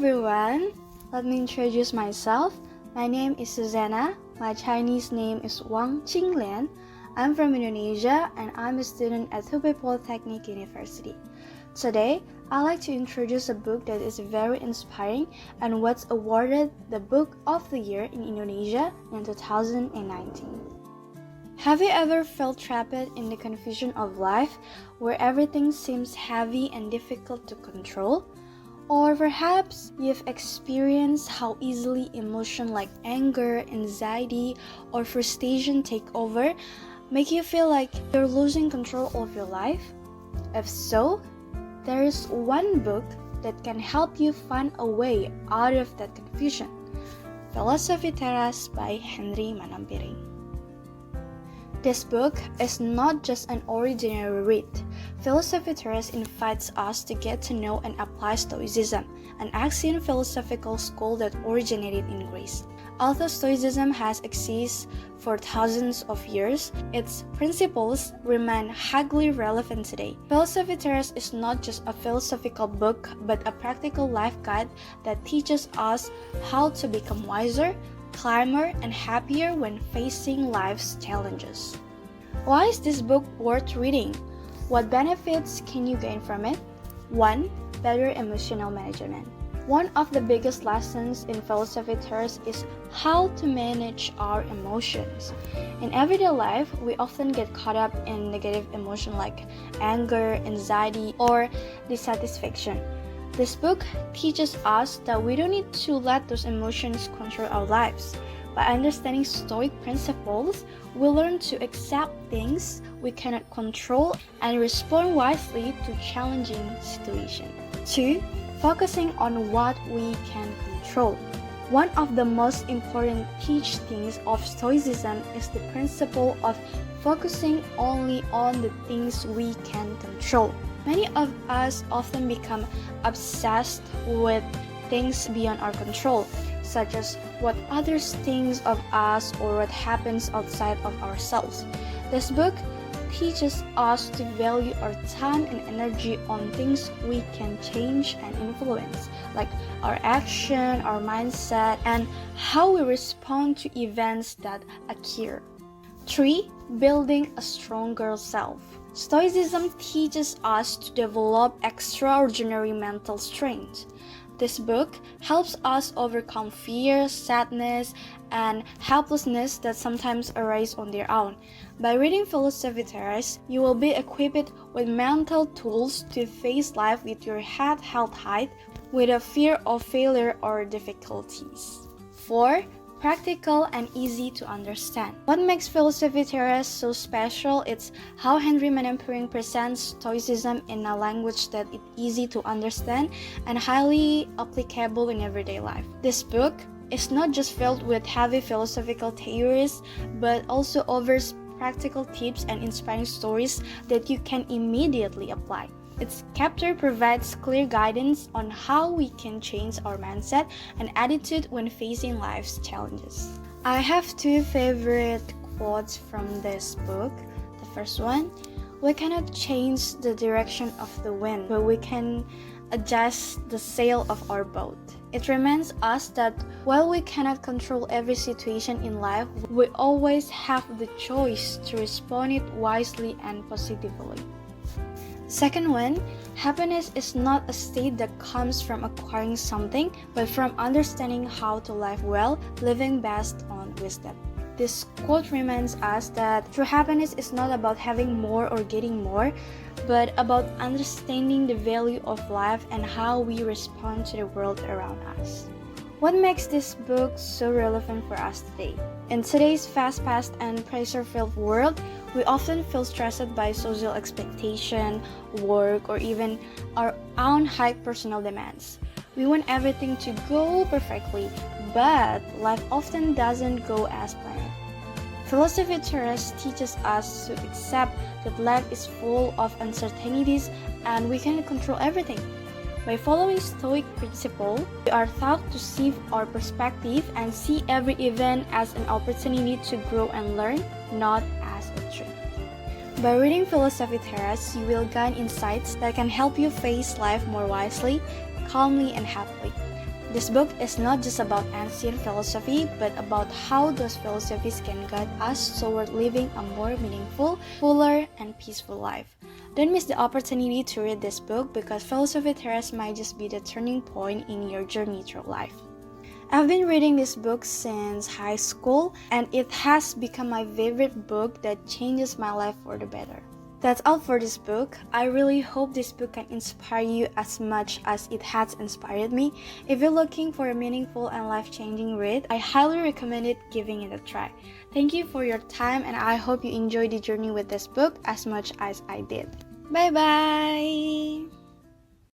everyone, let me introduce myself. My name is Susanna. My Chinese name is Wang Qinglian. I'm from Indonesia and I'm a student at Hubei Polytechnic University. Today, I'd like to introduce a book that is very inspiring and was awarded the Book of the Year in Indonesia in 2019. Have you ever felt trapped in the confusion of life where everything seems heavy and difficult to control? Or perhaps you've experienced how easily emotions like anger, anxiety, or frustration take over, make you feel like you're losing control of your life? If so, there is one book that can help you find a way out of that confusion. Filosofi Teras by Henry Manampiring. This book is not just an ordinary read. Filosofi Teras invites us to get to know and apply Stoicism, an ancient philosophical school that originated in Greece. Although Stoicism has existed for thousands of years, its principles remain highly relevant today. Filosofi Teras is not just a philosophical book, but a practical life guide that teaches us how to become wiser, calmer, and happier when facing life's challenges. Why is this book worth reading? What benefits can you gain from it? 1. Better emotional management. One of the biggest lessons in Filosofi Teras is how to manage our emotions. In everyday life, we often get caught up in negative emotions like anger, anxiety, or dissatisfaction. This book teaches us that we don't need to let those emotions control our lives. By understanding Stoic principles, we learn to accept things we cannot control and respond wisely to challenging situations. 2. Focusing on what we can control. One of the most important teachings of Stoicism is the principle of focusing only on the things we can control. Many of us often become obsessed with things beyond our control, such as what others think of us or what happens outside of ourselves. This book teaches us to value our time and energy on things we can change and influence, like our action, our mindset, and how we respond to events that occur. 3. Building a stronger self. Stoicism teaches us to develop extraordinary mental strength. This book helps us overcome fear, sadness, and helplessness that sometimes arise on their own. By reading Filosofi Teras, you will be equipped with mental tools to face life with your head held high, without fear of failure or difficulties. 4. Practical and easy to understand. What makes Filosofi Teras so special is how Henry Manampiring presents Stoicism in a language that is easy to understand and highly applicable in everyday life. This book is not just filled with heavy philosophical theories, but also offers practical tips and inspiring stories that you can immediately apply. Its chapter provides clear guidance on how we can change our mindset and attitude when facing life's challenges. I have two favorite quotes from this book. The first one, we cannot change the direction of the wind, but we can adjust the sail of our boat. It reminds us that while we cannot control every situation in life, we always have the choice to respond it wisely and positively. Second one, happiness is not a state that comes from acquiring something, but from understanding how to live well, living based on wisdom. This quote reminds us that true happiness is not about having more or getting more, but about understanding the value of life and how we respond to the world around us. What makes this book so relevant for us today? In today's fast-paced and pressure-filled world, we often feel stressed by social expectation, work, or even our own high personal demands. We want everything to go perfectly, but life often doesn't go as planned. Filosofi Teras teaches us to accept that life is full of uncertainties and we cannot control everything. By following Stoic principle, we are taught to shift our perspective and see every event as an opportunity to grow and learn, not as a threat. By reading Filosofi Teras, you will gain insights that can help you face life more wisely, calmly, and happily. This book is not just about ancient philosophy, but about how those philosophies can guide us toward living a more meaningful, fuller, and peaceful life. Don't miss the opportunity to read this book because Filosofi Teras might just be the turning point in your journey through life. I've been reading this book since high school, and it has become my favorite book that changes my life for the better. That's all for this book. I really hope this book can inspire you as much as it has inspired me. If you're looking for a meaningful and life-changing read, I highly recommend giving it a try. Thank you for your time, and I hope you enjoyed the journey with this book as much as I did. Bye bye!